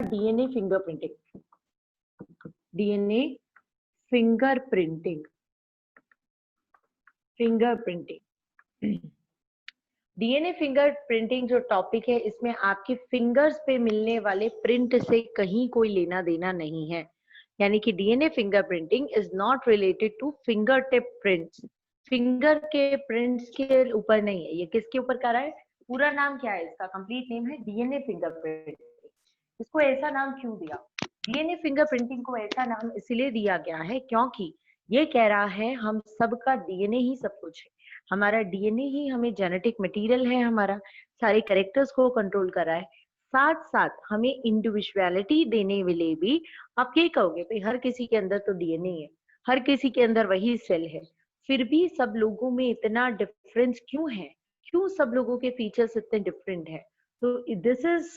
DNA fingerprinting. DNA fingerprinting, DNA fingerprinting जो topic है, इसमें आपके फिंगर्स पे मिलने वाले प्रिंट से कहीं कोई लेना देना नहीं है। यानी कि DNA fingerprinting is not related two finger tip prints. Finger के प्रिंट्स के ऊपर नहीं है। ये किसके ऊपर कर रहा है? पूरा नाम क्या है इसका? कंप्लीट नेम है डीएनए फिंगरप्रिंटिंग। इसको ऐसा नाम क्यों दिया? डीएनए फिंगरप्रिंटिंग को ऐसा नाम इसलिए दिया गया है क्योंकि ये कह रहा है हम सबका डीएनए ही सब कुछ है। हमारा डीएनए ही हमें जेनेटिक मटेरियल है, हमारा सारे कैरेक्टर्स को कंट्रोल कर रहा है। साथ साथ हमें इंडिविजुअलिटी देने वाले भी, आप ये कहोगे भाई हर किसी के अंदर तो डीएनए है, हर किसी के अंदर वही सेल है, फिर भी सब लोगों में इतना डिफरेंस क्यों है? क्यों सब लोगों के फीचर्स इतने डिफरेंट है? तो this is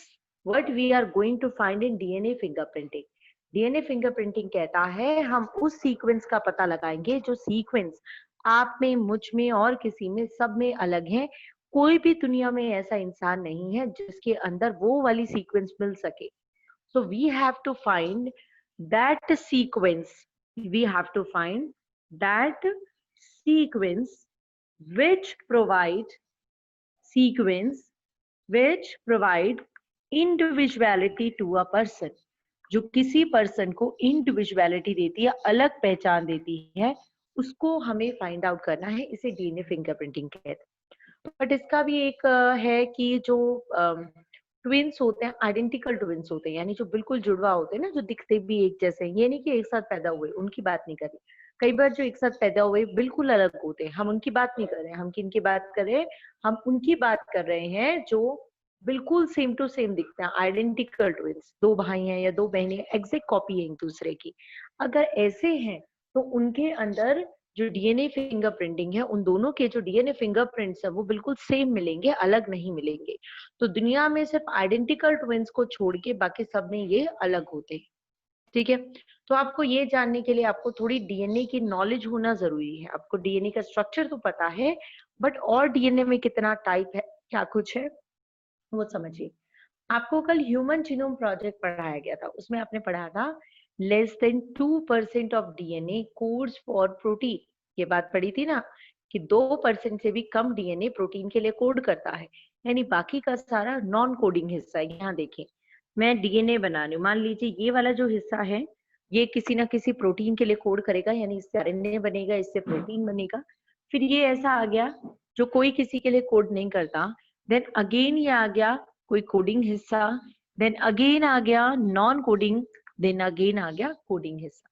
what we are going to find in DNA fingerprinting. DNA fingerprinting कहता है हम उस सीक्वेंस का पता लगाएंगे जो सीक्वेंस आप में, मुझ में और किसी में, सब में अलग है। कोई भी दुनिया में ऐसा इंसान नहीं है जिसके अंदर वो वाली सीक्वेंस मिल सके। So we have to find that sequence. We have to find that sequence which provide individuality to a person, जो किसी पर्सन को इंडिविजुअलिटी देती है, अलग पहचान देती है, उसको हमें फाइंड आउट करना है। इसे डीएनए फिंगरप्रिंटिंग कहते हैं। बट इसका भी एक है कि जो ट्विंस होते हैं, आइडेंटिकल ट्विंस होते हैं, यानी जो बिल्कुल जुड़वा होते हैं ना, जो दिखते भी एक जैसे हैं, ये नहीं कि एक साथ पैदा हुए, उनकी बात नहीं कर रही। कई बार जो एक साथ पैदा हुए बिल्कुल अलग होते हैं, हम उनकी बात नहीं कर रहे हैं। हम किन की बात कर रहे हैं? हम उनकी बात कर रहे हैं जो बिल्कुल सेम टू सेम दिखते हैं, आइडेंटिकल ट्विंस। दो भाई हैं या दो बहनें, एग्जैक्ट कॉपी है एक दूसरे की। अगर ऐसे हैं तो उनके अंदर जो डीएनए फिंगरप्रिंटिंग है, उन दोनों के जो डीएनए फिंगरप्रिंट्स है वो बिल्कुल सेम मिलेंगे, अलग नहीं मिलेंगे। तो दुनिया में सिर्फ आइडेंटिकल ट्विंस को छोड़ के बाकी सब में ये अलग होते हैं। ठीक है, तो आपको ये जानने के लिए आपको थोड़ी डीएनए की नॉलेज होना जरूरी है। आपको डीएनए का स्ट्रक्चर तो पता है, बट और डीएनए में कितना टाइप है, क्या कुछ है, वो समझिए। आपको कल ह्यूमन जीनोम प्रोजेक्ट पढ़ाया गया था, उसमें आपने पढ़ा था less than 2% of DNA codes for protein. ये बात पढ़ी थी ना कि 2% से भी कम डीएनए प्रोटीन के लिए कोड करता है, यानी बाकी का सारा नॉन कोडिंग हिस्सा है। यहाँ देखें, मैं डीएनए बना रही हूँ, मान लीजिए ये वाला जो हिस्सा है ये किसी ना किसी प्रोटीन के लिए कोड करेगा, यानी इससे आरएनए बनेगा, इससे प्रोटीन बनेगा। फिर ये ऐसा आ गया जो कोई किसी के लिए कोड नहीं करता, देन अगेन ये आ गया कोई कोडिंग हिस्सा, देन अगेन आ गया नॉन कोडिंग, देन अगेन आ गया कोडिंग हिस्सा।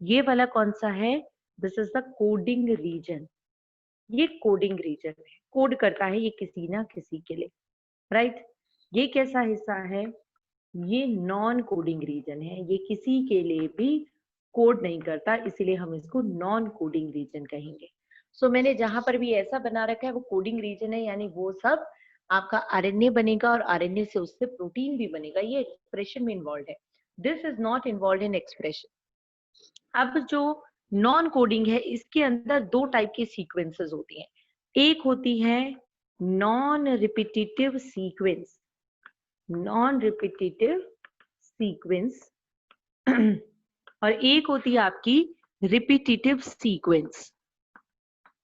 ये वाला कौन सा है? This is the coding region. ये कोडिंग रीजन है, कोड करता है ये किसी ना किसी के लिए, राइट। ये कैसा हिस्सा है? ये नॉन कोडिंग रीजन है, ये किसी के लिए भी कोड नहीं करता, इसीलिए हम इसको नॉन कोडिंग रीजन कहेंगे। सो मैंने जहां पर भी ऐसा बना रखा है वो कोडिंग रीजन है, यानी वो सब आपका आरएनए बनेगा और आरएनए से उससे प्रोटीन भी बनेगा। ये एक्सप्रेशन में इन्वॉल्व है, this is not involve in expression. अब जो नॉन कोडिंग है, इसके अंदर दो टाइप की सीक्वेंसेस होती हैं। एक होती है non repetitive sequence, non repetitive sequence और एक होती है आपकी रिपीटेटिव सीक्वेंस।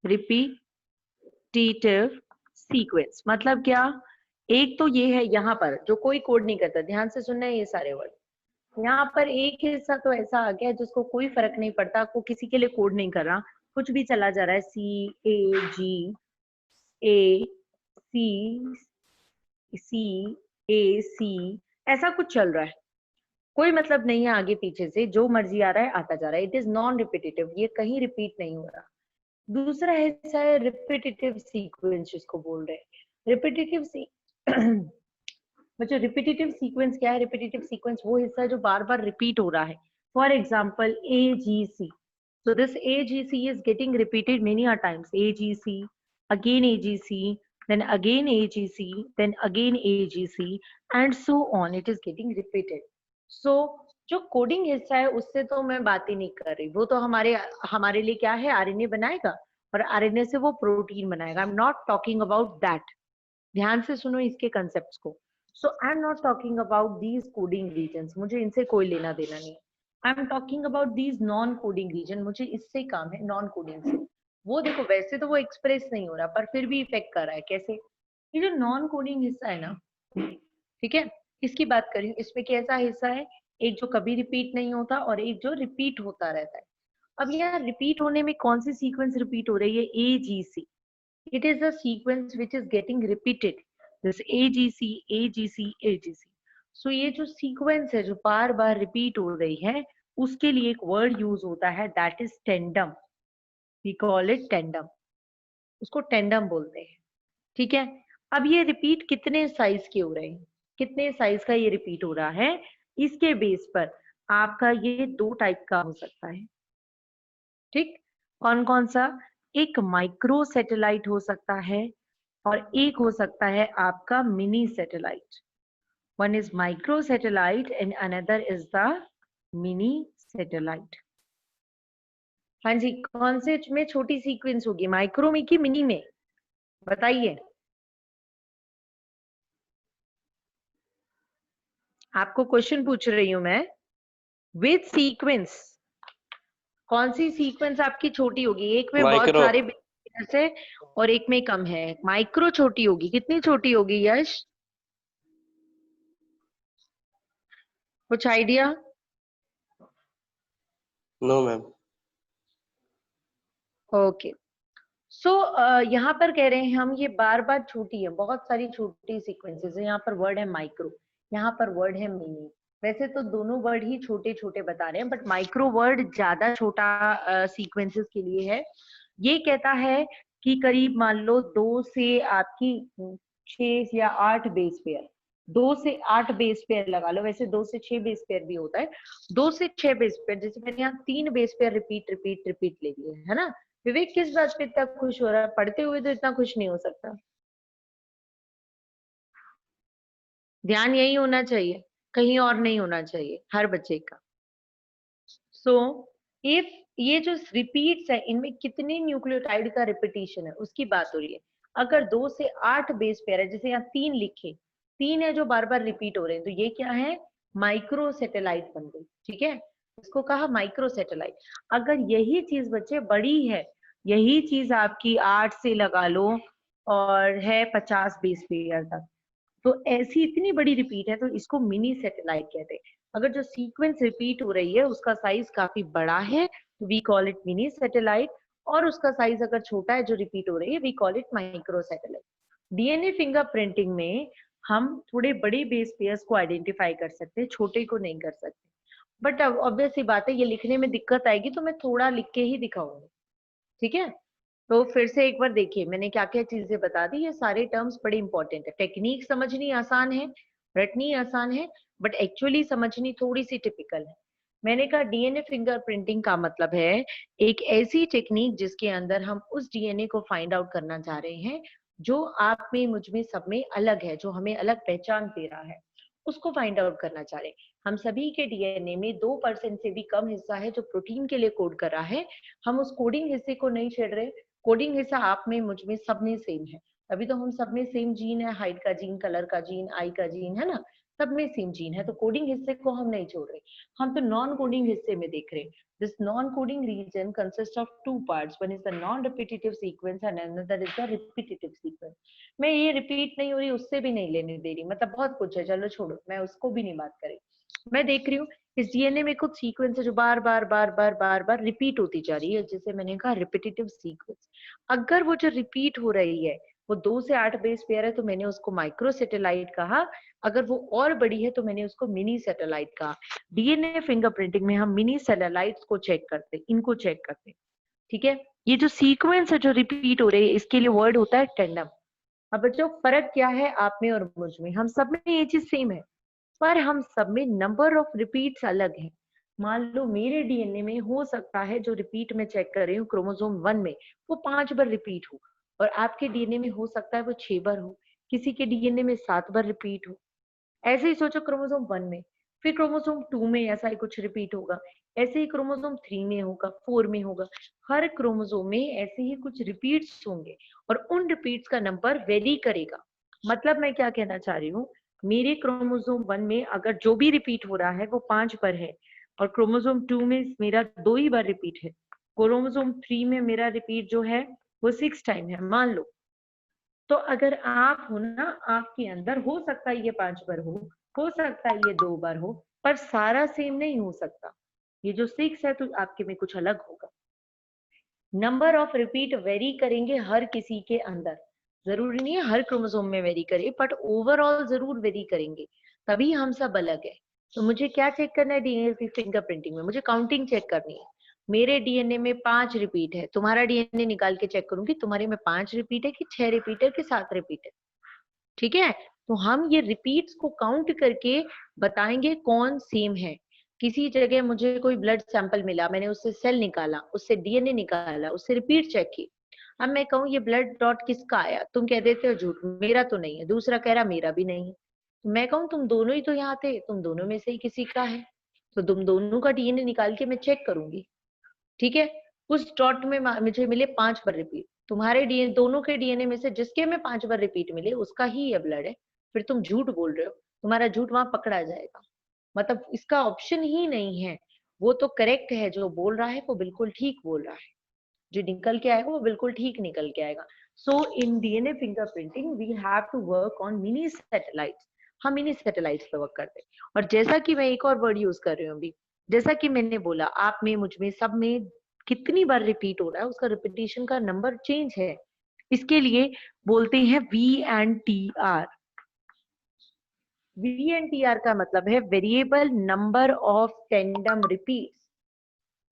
रिपीटेटिव सीक्वेंस मतलब क्या? एक तो ये है यहाँ पर जो कोई कोड नहीं करता, ध्यान से सुनना है ये सारे वर्ड। यहाँ पर एक हिस्सा तो ऐसा आ गया जिसको कोई फर्क नहीं पड़ता, को किसी के लिए कोड नहीं कर रहा, कुछ भी चला जा रहा है, C ऐसा कुछ चल रहा है, कोई मतलब नहीं है आगे पीछे से, जो मर्जी आ रहा है आता जा रहा है। इट इज नॉन रिपीटेटिव, ये कहीं रिपीट नहीं हो रहा। दूसरा हिस्सा है रिपीटेटिव सीक्वेंस, जिसको बोल रहे हैं रिपीटेटिव बच्चों रिपीटेटिव सीक्वेंस क्या है? रिपीटेटिव सीक्वेंस वो हिस्सा है जो बार बार रिपीट हो रहा है। For example AGC, so this AGC is getting repeated many a times. AGC, again AGC, then again AGC, then again AGC, and so on. It is getting repeated. So जो coding हिस्सा है उससे तो मैं बात ही नहीं कर रही, वो तो हमारे लिए क्या है? आरएनए बनाएगा और आरएनए से वो प्रोटीन बनाएगा। I am not talking about that. ध्यान से सुनो इसके कंसेप्ट्स को। So I am not talking about these coding regions, मुझे इनसे कोई लेना देना नहीं। I am talking about these non coding region, मुझे इससे काम है, नॉन कोडिंग से। वो देखो वैसे तो वो एक्सप्रेस नहीं हो रहा पर फिर भी इफेक्ट कर रहा है। कैसे? ये जो नॉन कोडिंग हिस्सा है ना, ठीक है, इसकी बात करें, इसमें कैसा हिस्सा है, एक जो कभी रिपीट नहीं होता और एक जो रिपीट होता रहता है। अब यहाँ रिपीट होने में कौन सी सीक्वेंस रिपीट हो रही है? AGC, it is a sequence which is getting repeated, this AGC AGC AGC। so ये जो सीक्वेंस है जो बार बार रिपीट हो रही है, उसके लिए एक वर्ड यूज होता है, that is tandem. We call it tandem, उसको टेंडम बोलते हैं। ठीक है, अब ये रिपीट कितने साइज के हो रहे हैं, कितने साइज का ये रिपीट हो रहा है, इसके बेस पर आपका ये दो टाइप का हो सकता है। ठीक, कौन कौन सा? एक माइक्रो सैटेलाइट हो सकता है और एक हो सकता है आपका mini satellite. One is micro satellite and another is the mini satellite. हाँ जी, कौन से में छोटी सीक्वेंस होगी, माइक्रो में कि मिनी में? बताइए, आपको क्वेश्चन पूछ रही हूं मैं। विथ सीक्वेंस, कौन सी सीक्वेंस आपकी छोटी होगी? एक में बहुत माइक्रो। सारे बिट्स है और एक में कम है। माइक्रो छोटी होगी, कितनी छोटी होगी यश, कुछ idea? No ma'am. Okay, so यहाँ पर कह रहे हैं हम, ये बार बार छोटी है, बहुत सारी छोटी सीक्वेंसेस है। यहाँ पर वर्ड है माइक्रो, यहाँ पर वर्ड है मिनी। वैसे तो दोनों वर्ड ही छोटे छोटे बता रहे हैं, बट माइक्रो वर्ड ज्यादा छोटा सीक्वेंसेस के लिए है। ये कहता है कि करीब मान लो 2 से आपकी 6 या 8 बेस पेयर, 2 से 8 बेस पेयर लगा लो, वैसे 2 से 6 बेस पेयर भी होता है। 2 से 6 बेस पेयर, जैसे मैंने यहाँ 3 base pair repeat repeat repeat ले लिए है ना। विवेक किस बात पे इतना खुश हो रहा है? पढ़ते हुए तो इतना खुश नहीं हो सकता। ध्यान यही होना चाहिए, कहीं और नहीं होना चाहिए हर बच्चे का। सो इफ ये जो रिपीट्स है, इनमें कितने न्यूक्लियोटाइड का रिपीटिशन है उसकी बात हो रही है। अगर 2 से 8 बेस पेयर है, जैसे यहाँ 3 लिखे, 3 है जो बार बार रिपीट हो रहे हैं, तो ये क्या है? माइक्रो सैटेलाइट बन गई। ठीक है, इसको कहा माइक्रो सैटेलाइट। अगर यही चीज बच्चे बड़ी है, यही चीज आपकी 8 से लगा लो और है 50 बेस पेयर तक, तो ऐसी इतनी बड़ी रिपीट है तो इसको मिनी सैटेलाइट कहते हैं। अगर जो सीक्वेंस रिपीट हो रही है उसका साइज काफी बड़ा है तो we call it mini satellite, और उसका साइज अगर छोटा है जो रिपीट हो रही है, we call it micro satellite. DNA fingerprinting में हम थोड़े बड़े बेस पेयर्स को आइडेंटिफाई कर सकते हैं, छोटे को नहीं कर सकते। बट ऑब्वियस सी बात है, ये लिखने में दिक्कत आएगी तो मैं थोड़ा लिख के ही दिखाऊंगी। ठीक है, तो फिर से एक बार देखिए मैंने क्या क्या चीजें बता दी। ये सारे टर्म्स बड़े इंपॉर्टेंट है। टेक्निक समझनी आसान है, रटनी आसान है, बट एक्चुअली समझनी थोड़ी सी टिपिकल है। मैंने कहा डीएनए फिंगरप्रिंटिंग का मतलब है एक ऐसी टेक्निक जिसके अंदर हम उस डीएनए को फाइंड आउट करना चाह रहे हैं जो आप में, मुझ में, सब में अलग है, जो हमें अलग पहचान दे रहा है, उसको फाइंड आउट करना चाह रहे हैं। हम सभी के डीएनए में 2% से भी कम हिस्सा है जो प्रोटीन के लिए कोड कर रहा है। हम उस कोडिंग हिस्से को नहीं छेड़ रहे। कोडिंग हिस्सा आप में, मुझ में, सब में सेम है। अभी तो हम सब में सेम जीन है, हाइट का जीन, कलर का जीन, आई का जीन, है ना, सब में सेम जीन है, तो कोडिंग हिस्से को हम नहीं छोड़ रहे। हम तो नॉन कोडिंग हिस्से में देख रहे हैं। This non coding reason consist of 2 parts, one is the non repetitive sequence and another is the repetitive sequence. मैं ये रिपीट नहीं हो रही उससे भी नहीं लेने दे रही, मतलब बहुत कुछ है, चलो छोड़ो, मैं उसको भी नहीं बात करी। मैं देख रही हूँ इस डीएनए में कुछ सीक्वेंस है जो बार बार बार बार बार बार रिपीट होती जा रही है, जिसे मैंने कहा रिपीटेटिव सीक्वेंस। अगर वो जो रिपीट हो रही है वो 2 से 8 बेस पेयर है तो मैंने उसको माइक्रो सैटेलाइट कहा। अगर वो और बड़ी है तो मैंने उसको मिनी सैटेलाइट कहा। डीएनए फिंगरप्रिंटिंग में हम मिनी सैटेलाइट्स को चेक करते, इनको चेक करते। ठीक है, ये जो सीक्वेंस है जो रिपीट हो रही है इसके लिए वर्ड होता है टेंडम। अब बच्चों फर्क क्या है आप में और मुझ में? हम सब में ये चीज सेम है, पर हम सब में नंबर ऑफ रिपीट्स अलग है। मान लो मेरे डीएनए में हो सकता है, जो रिपीट में चेक कर रही हूँ क्रोमोसोम 1 में, वो 5 बार रिपीट हो, और आपके डीएनए में हो सकता है वो 6 बार हो, किसी के डीएनए में 7 बार रिपीट हो। ऐसे ही सोचो क्रोमोसोम 1 में, फिर क्रोमोसोम 2 में ऐसा ही कुछ रिपीट होगा, ऐसे ही क्रोमोसोम 3 में होगा, 4 में होगा। हर क्रोमोसोम में ऐसे ही कुछ रिपीट्स होंगे और उन रिपीट्स का नंबर वेरी करेगा। मतलब मैं क्या कहना चाह रही हूँ, मेरे क्रोमोसोम 1 में अगर जो भी रिपीट हो रहा है वो 5 बार है और क्रोमोसोम 2 में मेरा 2 ही बार रिपीट है, क्रोमोसोम 3 में मेरा रिपीट जो है वो 6 टाइम है, मान लो। तो अगर आप हो ना, आपके अंदर हो सकता है ये 5 बार हो सकता है ये 2 बार हो, पर सारा सेम नहीं हो सकता। ये जो 6 है तो आपके में कुछ अलग होगा। नंबर ऑफ रिपीट वेरी करेंगे हर किसी के अंदर, जरूरी नहीं है हर क्रोमोसोम में वेरी करे, बट ओवरऑल जरूर वेरी करेंगे, तभी हम सब अलग है। तो मुझे क्या चेक करना है डीएनए की फिंगरप्रिंटिंग में? मुझे काउंटिंग चेक करनी है। मेरे डीएनए में 5 रिपीट है, तुम्हारा डीएनए निकाल के चेक करूंगी तुम्हारे में 5 रिपीट है कि 6 रिपीट है कि 7 रिपीट है। ठीक है, तो हम ये रिपीट्स को काउंट करके बताएंगे कौन सेम है। किसी जगह मुझे कोई ब्लड सैंपल मिला, मैंने उससे सेल निकाला, उससे डीएनए निकाला, उससे रिपीट चेक की। अब मैं कहूँ ये ब्लड डॉट किसका आया, तुम कह देते हो झूठ, मेरा तो नहीं है, दूसरा कह रहा मेरा भी नहीं है। मैं कहूँ तुम दोनों ही तो यहाँ थे, तुम दोनों में से ही किसी का है, तो तुम दोनों का डीएनए निकाल के मैं चेक करूंगी। ठीक है, उस डॉट में मुझे मिले 5 बार रिपीट, तुम्हारे डीएनए दोनों के डीएनए में से जिसके में 5 बार रिपीट मिले उसका ही ये ब्लड है, फिर तुम झूठ बोल रहे हो, तुम्हारा झूठ वहां पकड़ा जाएगा। मतलब इसका ऑप्शन ही नहीं है, वो तो करेक्ट है, जो बोल रहा है वो बिल्कुल ठीक बोल रहा है, जो निकल के आएगा वो बिल्कुल ठीक निकल के आएगा। So in DNA fingerprinting we have to work on mini satellites. हम मिनी सैटेलाइट्स पे वर्क करते हैं। और जैसा कि मैं एक और वर्ड यूज कर रही हूँ अभी, जैसा कि मैंने बोला, आप में, मुझ में, सब में कितनी बार रिपीट हो रहा है उसका रिपीटिशन का नंबर चेंज है। इसके लिए बोलते हैं VNTR। VNTR का मतलब है variable number of tandem repeats.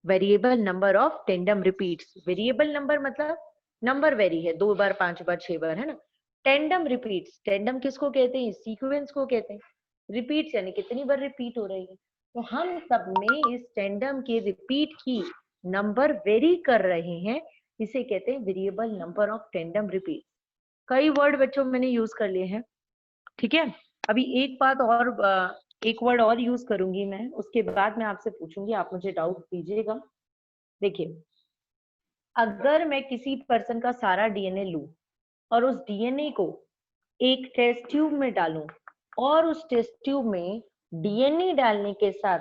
Variable number of tandem repeats, variable number मतलब नंबर वेरी है, 2 बार 5 बार 6 बार, है ना। टेंडम रिपीट्स, टेंडम किसको कहते हैं? सीक्वेंस को कहते हैं। रिपीट्स यानी कितनी बार रिपीट हो रही है। तो हम सब में इस टेंडम के रिपीट की नंबर वेरी कर रहे हैं, इसे कहते हैं variable number of tandem repeat. कई वर्ड बच्चों मैंने यूज कर लिए हैं। ठीक है, अभी एक बात और, एक वर्ड और यूज करूंगी मैं, उसके बाद मैं आपसे पूछूंगी, आप मुझे डाउट दीजिएगा। देखिए, अगर मैं किसी पर्सन का सारा डीएनए लूं और उस डीएनए को एक टेस्ट ट्यूब में डालूं और उस टेस्ट ट्यूब में डीएनए डालने के साथ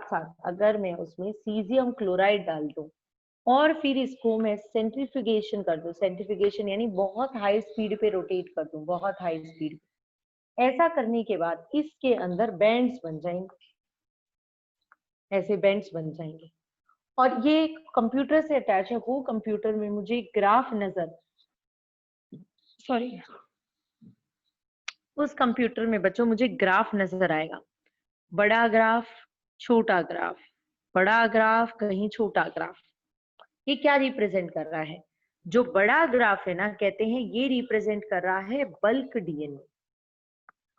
साथ अगर मैं उसमें सीजियम क्लोराइड डाल दूं और फिर इसको मैं सेंट्रीफ्यूगेशन कर दूं, सेंट्रीफ्यूगेशन यानी बहुत हाई स्पीड पे रोटेट कर दूं, बहुत हाई स्पीड। ऐसा करने के बाद इसके अंदर बैंड्स बन जाएंगे, ऐसे बैंड्स बन जाएंगे। और ये कंप्यूटर से अटैच है, वो कंप्यूटर में मुझे ग्राफ नजर, सॉरी, उस कंप्यूटर में बच्चों मुझे ग्राफ नजर आएगा, बड़ा ग्राफ, छोटा ग्राफ, बड़ा ग्राफ, कहीं छोटा ग्राफ। ये क्या रिप्रेजेंट कर रहा है? जो बड़ा ग्राफ है ना, कहते हैं ये रिप्रेजेंट कर रहा है बल्क डीएनए,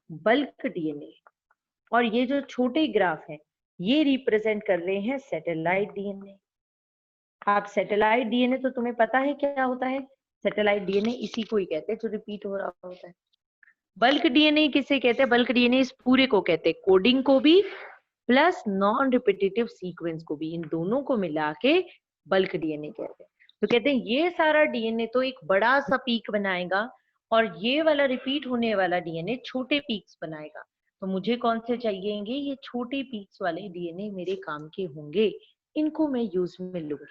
बल्क डीएनए। और ये जो छोटे ग्राफ है ये रिप्रेजेंट कर रहे हैं सैटेलाइट डीएनए। आप सैटेलाइट डीएनए तो तुम्हें पता है क्या होता है? सैटेलाइट डीएनए इसी को ही कहते हैं जो रिपीट हो रहा होता है। बल्क डीएनए किसे कहते हैं? बल्क डीएनए इस पूरे को कहते हैं, कोडिंग को भी प्लस नॉन रिपीटेटिव सीक्वेंस को भी, इन दोनों को मिला के बल्क डीएनए कहते हैं। तो कहते हैं ये सारा डीएनए तो एक बड़ा सा पीक बनाएगा और ये वाला रिपीट होने वाला डीएनए छोटे पीक्स बनाएगा। तो मुझे कौन से चाहिएंगे? ये छोटे पीक्स वाले डीएनए मेरे काम के होंगे, इनको मैं यूज में लूंगी।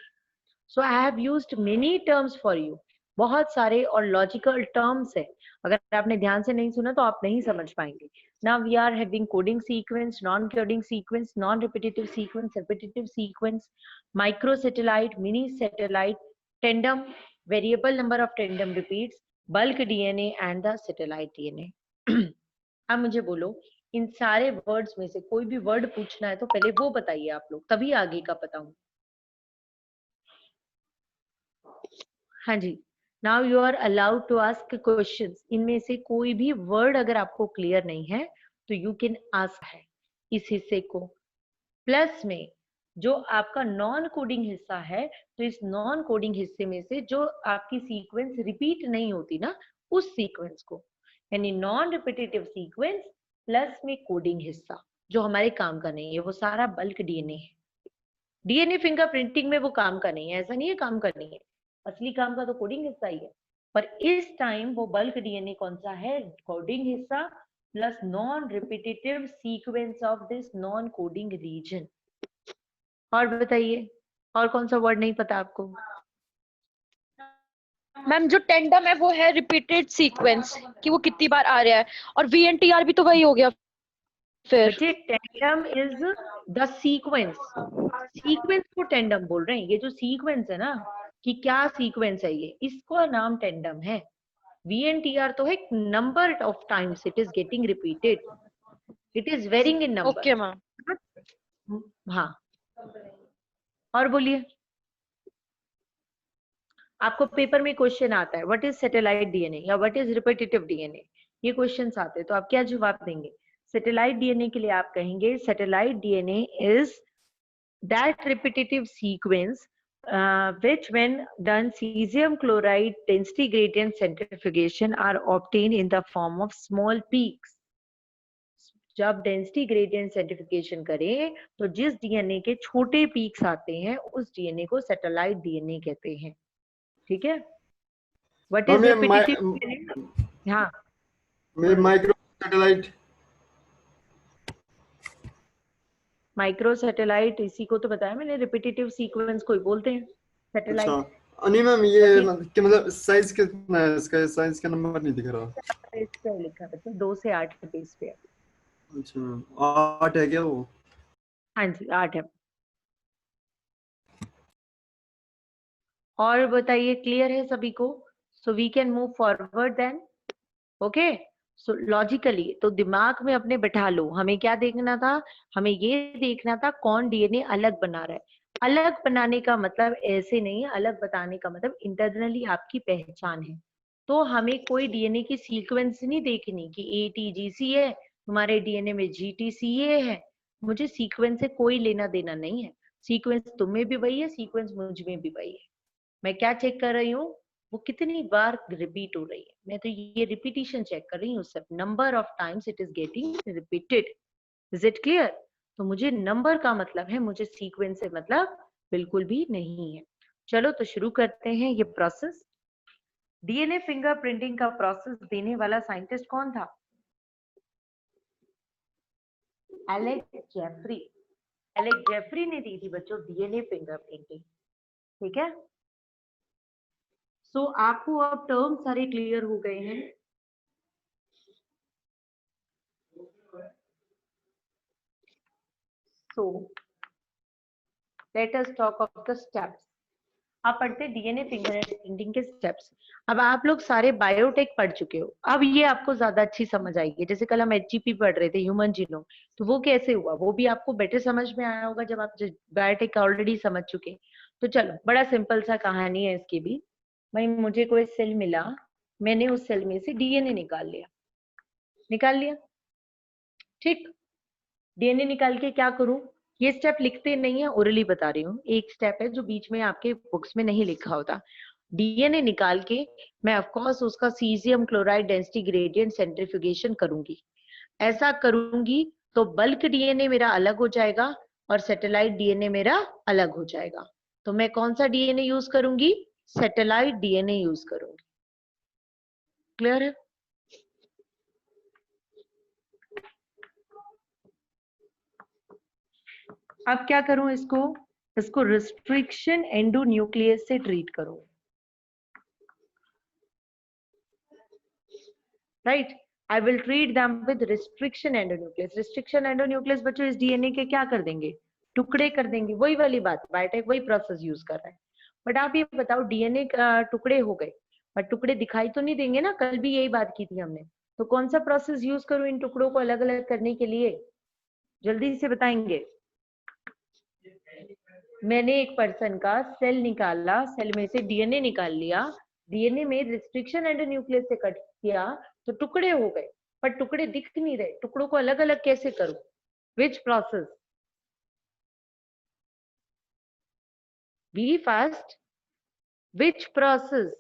So I have used many terms for you, बहुत सारे और लॉजिकल टर्म्स है। अगर आपने ध्यान से नहीं सुना तो आप नहीं समझ पाएंगे। Now we are having coding sequence, non coding sequence, non repetitive sequence, repetitive sequence, micro satellite, mini satellite, tandem, variable number of tandem repeats, bulk DNA and the satellite DNA. अब मुझे बोलो, इन सारे वर्ड्स में से कोई भी word पूछना है तो पहले वो बताइए आप लोग, तभी आगे का पता हूँ। हाँ जी, now you are allowed to ask questions. इनमें से कोई भी वर्ड अगर आपको क्लियर नहीं है तो यू कैन आस्क है इस हिस्से को। प्लस में जो आपका नॉन कोडिंग हिस्सा है, तो इस नॉन कोडिंग हिस्से में से जो आपकी सीक्वेंस रिपीट नहीं होती ना, उस सीक्वेंस को, यानी नॉन रिपीटेटिव सीक्वेंस प्लस में कोडिंग हिस्सा जो हमारे काम का नहीं है, वो सारा बल्क डीएनए है। डीएनए फिंगरप्रिंटिंग में वो काम का नहीं है, ऐसा नहीं है काम का नहीं है, असली काम का तो कोडिंग हिस्सा ही है। पर इस टाइम वो बल्क डीएनए कौन सा है? कोडिंग हिस्सा plus non repetitive sequence of this non coding reason. और बताइए, और कौन सा वर्ड नहीं पता आपको? मैम जो टेंडम है वो है रिपीटेड सीक्वेंस, कि वो कितनी बार आ रहा है, और वीएनटीआर भी तो वही हो गया फिर। बच्चे tandem is the sequence, sequence को टेंडम बोल रहे हैं। ये जो सीक्वेंस है ना, कि क्या सीक्वेंस है ये, इसको नाम टेंडम है। VNTR तो है number of times it is getting repeated, it is varying in number. Okay ma'am. हाँ, और बोलिए, आपको पेपर में क्वेश्चन आता है व्हाट इज सैटेलाइट डीएनए या व्हाट इज रिपीटेटिव डीएनए, ये क्वेश्चंस आते हैं, तो आप क्या जवाब देंगे? सैटेलाइट डीएनए के लिए आप कहेंगे satellite DNA is that repetitive sequence which when done cesium chloride density gradient centrifugation are obtained in the form of small peaks। जब डेंसिटी ग्रेडियंट सेंट्रिफिकेशन करें तो जिस डीएनए के छोटे पीक्स आते हैं उस डीएनए को सैटेलाइट डीएनए कहते हैं। ठीक है, व्हाट इज रिपीटेटिव? हाँ, माइक्रो सैटेलाइट, माइक्रो सैटेलाइट इसी को तो बताया मैंने, रिपीटेटिव सीक्वेंस को ही बोलते हैं सैटेलाइट। अच्छा नहीं मैम, ये मतलब साइज कितना है इसका? साइज का नंबर नहीं दिख रहा। इस पे लिखा है 2 से 8 के बेस पे। अच्छा मैम, 8 है क्या वो? हाँ जी 8 है। और बताइए, क्लियर है सभी को? So we can move forward then. Okay, so logically तो दिमाग में अपने बैठा लो, हमें क्या देखना था? हमें ये देखना था कौन डीएनए अलग बना रहा है। अलग बनाने का मतलब ऐसे नहीं है, अलग बताने का मतलब इंटरनली आपकी पहचान है। तो हमें कोई डीएनए की सीक्वेंस नहीं देखनी कि ATGC है, तुम्हारे डीएनए में GTCA है। मुझे सीक्वेंस से कोई लेना देना नहीं है। सीक्वेंस तुम में भी वही है, सीक्वेंस मुझ में भी वही है। मैं क्या चेक कर रही हूँ? वो कितनी बार रिपीट हो रही है। मैं तो ये रिपीटिशन चेक कर रही हूँ, सब number of times it is getting repeated. Is it clear? तो मुझे नंबर का मतलब है, मुझे सीक्वेंस से मतलब बिल्कुल भी नहीं है। चलो तो शुरू करते हैं ये प्रोसेस। डीएनए फिंगरप्रिंटिंग का प्रोसेस देने वाला साइंटिस्ट कौन था? Alex Jeffrey. एलेक्स जेफरी ने दी थी बच्चों डीएनए फिंगरप्रिंटिंग। ठीक है, सो आपको अब टर्म सारे क्लियर हो गए हैं। So let us talk of the steps। आप पढ़ते डीएनए फिंगरप्रिंटिंग के स्टेप्स। अब आप लोग सारे बायोटेक पढ़ चुके हो, अब ये आपको ज्यादा अच्छी समझ आएगी। जैसे कल हम HGP पढ़ रहे थे, ह्यूमन जीनोम, तो वो कैसे हुआ वो भी आपको बेटर समझ में आया होगा जब आप बायोटेक ऑलरेडी समझ चुके। तो चलो, बड़ा सिंपल सा कहानी है इसकी भी। भाई मुझे कोई सेल मिला, मैंने उस सेल में से डीएनए निकाल लिया। ठीक, डीएनए निकाल के क्या करूं? ये स्टेप लिखते नहीं है, ओरली बता रही हूँ। एक स्टेप है जो बीच में आपके बुक्स में नहीं लिखा होता। डीएनए निकाल के मैं ऑफ कोर्स उसका caesium chloride density gradient centrifugation करूंगी। ऐसा करूंगी तो बल्क डीएनए मेरा अलग हो जाएगा और सैटेलाइट डीएनए मेरा अलग हो जाएगा। तो मैं कौन सा डीएनए यूज करूंगी? सैटेलाइट डीएनए यूज करूंगी। क्लियर है? अब क्या करूं इसको रिस्ट्रिक्शन एंडोन्यूक्लियस से ट्रीट करो। Right, I will treat them with restriction endonuclease. Restriction endonuclease बच्चों इस डीएनए के क्या कर देंगे? टुकड़े कर देंगे। वही वाली बात, बायोटेक वही प्रोसेस यूज कर रहा है। बट आप ये बताओ, डीएनए टुकड़े हो गए पर टुकड़े दिखाई तो नहीं देंगे ना, कल भी यही बात की थी हमने। तो कौन सा प्रोसेस यूज करूं इन टुकड़ों को अलग अलग करने के लिए? जल्दी से बताएंगे। मैंने एक पर्सन का सेल निकाला, सेल में से डीएनए निकाल लिया, डीएनए में रिस्ट्रिक्शन एंडोन्यूक्लियस से कट किया तो टुकड़े हो गए, पर टुकड़े दिख नहीं रहे। टुकड़ों को अलग अलग कैसे करूं? Which process? Be fast. Which process?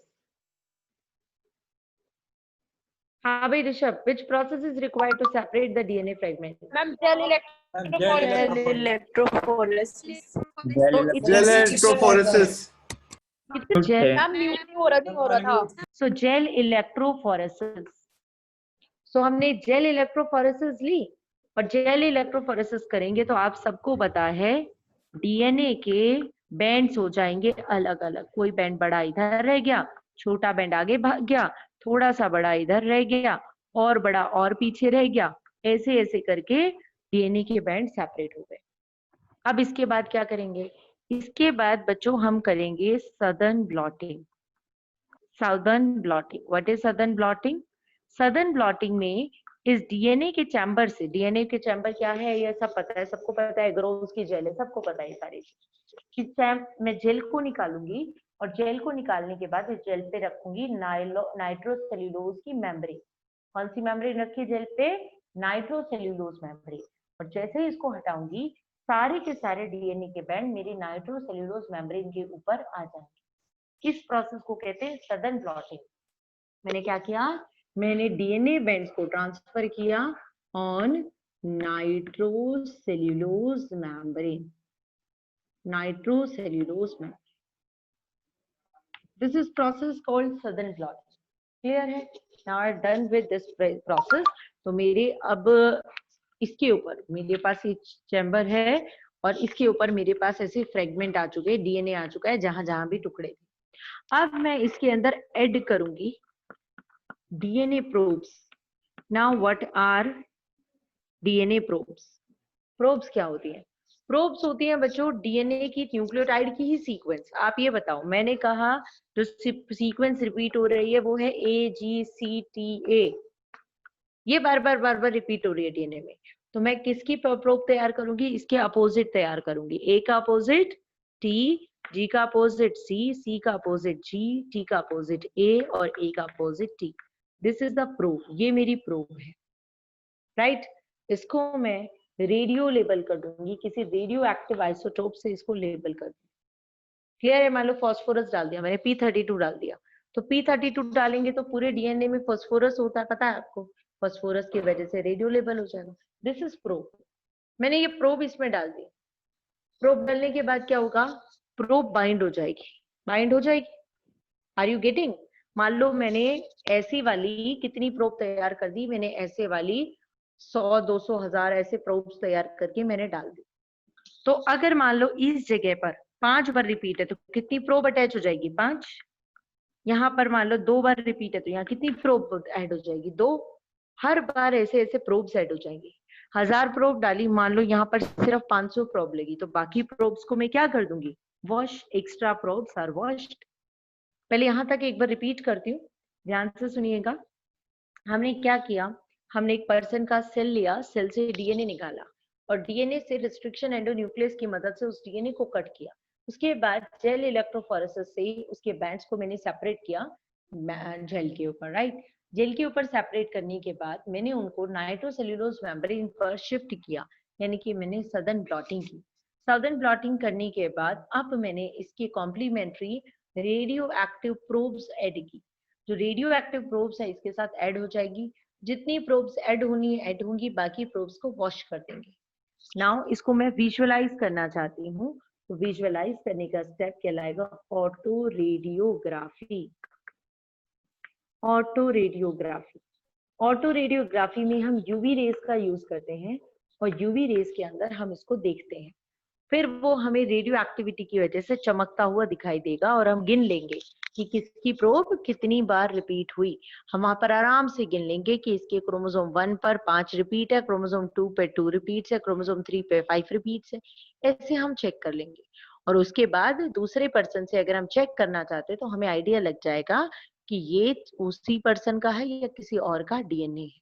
हाँ भाई Rishabh, which process is required to separate the DNA fragment? Ma'am gel electrophoresis. Gel electrophoresis. Gel, ma'am mute नहीं हो रहा था। सो जेल इलेक्ट्रोफोरेसिस, सो हमने जेल इलेक्ट्रोफोरेसिस ली, और जेल इलेक्ट्रोफोरेसिस करेंगे तो आप सबको पता है डीएनए के बैंड्स हो जाएंगे अलग अलग। कोई बैंड बड़ा इधर रह गया, छोटा बैंड आगे भाग गया, थोड़ा सा बड़ा इधर रह गया, और बड़ा और पीछे रह गया, ऐसे ऐसे करके डीएनए के बैंड सेपरेट हो गए। अब इसके बाद क्या करेंगे? इसके बाद बच्चों हम करेंगे southern blotting. Southern blotting, what is southern blotting? Southern blotting में इस डीएनए के चैम्बर से, डीएनए के चैम्बर क्या है ये सब पता है, सबको पता है, ग्रोव्स की जेल है, सबको पता है सारी चीज। मैं जेल को निकालूंगी, और जेल को निकालने के बाद इस जेल पे रखूंगी नाइट्रोसेल्यूलोज की मेम्ब्रेन। कौन सी मेम्ब्रेन रखी है जेल पे? Nitrocellulose membrane. और जैसे ही इसको हटाऊंगी, सारे के सारे डीएनए के बैंड मेरी नाइट्रोसेल्यूलोज मेम्ब्रेन के ऊपर आ जाएंगे। इस प्रोसेस को कहते हैं सदर्न ब्लॉटिंग। मैंने क्या किया? मैंने डीएनए बैंड्स को ट्रांसफर किया on nitrocellulose membrane, nitrocellulose membrane. This is process called southern blotting. Clear है? Now I'm done with this process. तो मेरे अब इसके ऊपर मेरे पास ये चैम्बर है, और इसके ऊपर मेरे पास ऐसे फ्रेगमेंट आ चुके हैं, डीएनए आ चुका है जहां जहां भी टुकड़े थे। अब मैं इसके अंदर ऐड करूंगी DNA probes. Now what are DNA probes? Probes क्या होती है? प्रोब्स होती हैं बच्चों डीएनए की न्यूक्लियोटाइड की ही सीक्वेंस। आप ये बताओ, मैंने कहा जो सीक्वेंस रिपीट हो रही है वो है AGCTA, ये बार बार रिपीट हो रही है डीएनए में। तो मैं किसकी प्रोब तैयार करूंगी? इसके अपोजिट तैयार करूंगी। ए का अपोजिट T, G का अपोजिट C का अपोजिट G, T का अपोजिट A, और A का opposite T। This is the probe, ये मेरी प्रोब है, राइट? इसको मैं रेडियो लेबल कर दूंगी, किसी रेडियो एक्टिव आइसोटोप से इसको लेबल कर दूंगी। क्लियर है? मान लो फॉस्फोरस डाल दिया मैंने, P32 डाल दिया, तो P32 डालेंगे तो पूरे डीएनए में फॉस्फोरस होता है, पता है आपको? फॉस्फोरस की वजह से रेडियो लेबल हो जाएगा। This is probe. मैंने ये प्रोब इसमें डाल दी। प्रोब डालने के बाद क्या होगा? प्रोब बाइंड हो जाएगी, बाइंड हो जाएगी। Are you getting? मान लो मैंने ऐसी वाली कितनी प्रोब तैयार कर दी, मैंने ऐसे वाली 100, 200, 1000 ऐसे प्रोब्स तैयार करके मैंने डाल दी। तो अगर मान लो इस जगह पर 5 बार रिपीट है तो कितनी प्रोब अटैच हो जाएगी? 5। यहाँ पर मान लो 2 बार रिपीट है तो यहाँ कितनी प्रोब ऐड हो जाएगी? 2। हर बार ऐसे ऐसे प्रोब्स ऐड हो जाएंगी। 1000 प्रोब डाली, मान लो यहाँ पर सिर्फ 500 प्रोब लगी, तो बाकी प्रोब्स को मैं क्या कर दूंगी? Wash. Extra probes are washed. पहले यहाँ तक एक बार रिपीट करती हूँ, ध्यान से सुनिएगा। हमने क्या किया? हमने एक पर्सन का सेल लिया, सेल से डीएनए निकाला, और डीएनए से रिस्ट्रिक्शन एंडोन्यूक्लियस की मदद से उस डीएनए को कट किया। उसके बाद जेल इलेक्ट्रोफोरेसिस से उसके बैंड्स को मैंने सेपरेट किया जेल के ऊपर, राइट? जेल के ऊपर सेपरेट करने के बाद मैंने उनको नाइट्रोसेल्यूलोज मेम्ब्रेन पर शिफ्ट किया, यानी कि मैंने सदर्न ब्लॉटिंग की। सदर्न ब्लॉटिंग करने के बाद अब मैंने इसके complementary radio active probes add की। जो रेडियो एक्टिव प्रोब्स है इसके साथ ऐड हो जाएगी। जितनी प्रोब्स ऐड होनी है ऐड होंगी, बाकी प्रोब्स को वॉश कर देंगे। नाउ इसको मैं विजुअलाइज करना चाहती हूँ, तो विजुअलाइज करने का स्टेप कहलाएगा auto radiography. Auto radiography, auto radiography में हम यूवी रेज का यूज करते हैं, और यूवी रेज के अंदर हम इसको देखते हैं। फिर वो हमें रेडियो एक्टिविटी की वजह से चमकता हुआ दिखाई देगा, और हम गिन लेंगे कि किसकी प्रोब कितनी बार रिपीट हुई। हम वहां पर आराम से गिन लेंगे कि इसके क्रोमोसोम 1 पर 5 रिपीट है, क्रोमोसोम 2 पे 2 रिपीट्स है, क्रोमोसोम 3 पे 5 रिपीट्स है। ऐसे हम चेक कर लेंगे, और उसके बाद दूसरे पर्सन से अगर हम चेक करना चाहते हैं तो हमें आइडिया लग जाएगा कि ये उसी पर्सन का है या किसी और का डीएनए है।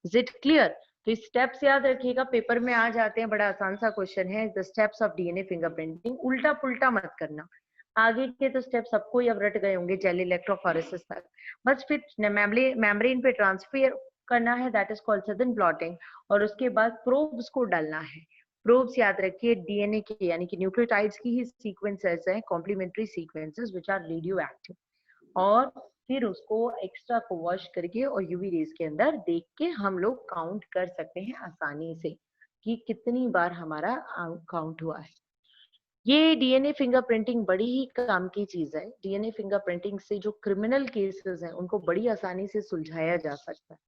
Is it clear? तो स्टेप्स याद रखिएगा, पेपर में आ जाते हैं, बड़ा आसान सा क्वेश्चन है, the steps of DNA fingerprinting. उल्टा पुल्टा मत करना, आगे के तो स्टेप सबको ही अब रट गए होंगे जेल इलेक्ट्रोफोरेसिस तक। बस फिर मेम्ब्रेन पे ट्रांसफर करना है, that is called southern blotting, और उसके बाद प्रोब्स को डालना है। प्रोब्स याद रखिए डीएनए के यानी कि न्यूक्लियोटाइड्स की ही सीक्वेंसेस हैं, complementary sequences which are radio active, और फिर उसको एक्स्ट्रा को वॉश करके और यूवी रेज के अंदर देख के हम लोग काउंट कर सकते हैं आसानी से कि कितनी बार हमारा काउंट हुआ है। ये डीएनए फिंगरप्रिंटिंग बड़ी ही काम की चीज है। डीएनए फिंगरप्रिंटिंग से जो क्रिमिनल केसेस हैं उनको बड़ी आसानी से सुलझाया जा सकता है।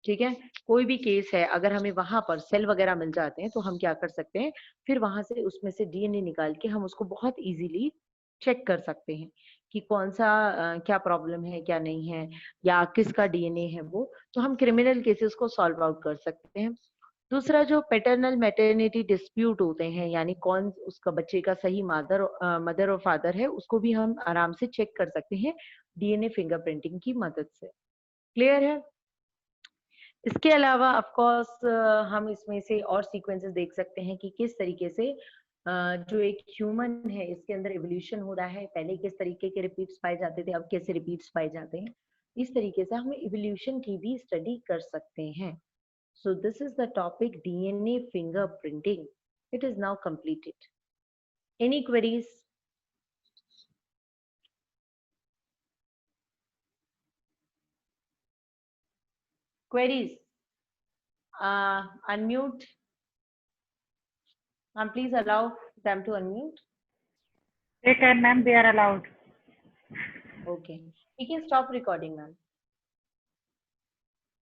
ठीक है, कोई भी केस है, अगर हमें वहां पर सेल वगैरह मिल जाते हैं तो हम क्या कर सकते हैं, फिर वहां से उसमें से डीएनए निकाल के हम उसको बहुत इजीली चेक कर सकते हैं कि कौन सा क्या प्रॉब्लम है क्या नहीं है, या किसका डीएनए है वो, तो हम क्रिमिनल केसेस को सॉल्व आउट कर सकते हैं। दूसरा, जो पैटर्नल मैटरनिटी डिस्प्यूट होते हैं, यानी कौन उसका बच्चे का सही मदर और फादर है, उसको भी हम आराम से चेक कर सकते हैं डीएनए फिंगरप्रिंटिंग की मदद से। क्लियर है? इसके अलावा ऑफ कोर्स हम इसमें से और सीक्वेंसेस देख सकते हैं कि किस तरीके से जो एक ह्यूमन है इसके अंदर इवोल्यूशन हो रहा है। पहले किस तरीके के रिपीट्स पाए जाते थे, अब कैसे रिपीट्स पाए जाते हैं। इस तरीके से हम इवोल्यूशन की भी स्टडी कर सकते हैं। So this is the topic DNA fingerprinting. It is now completed. Any queries? Queries? Unmute. Please allow them to unmute. They can, ma'am, they are allowed. Okay. We can stop recording, ma'am.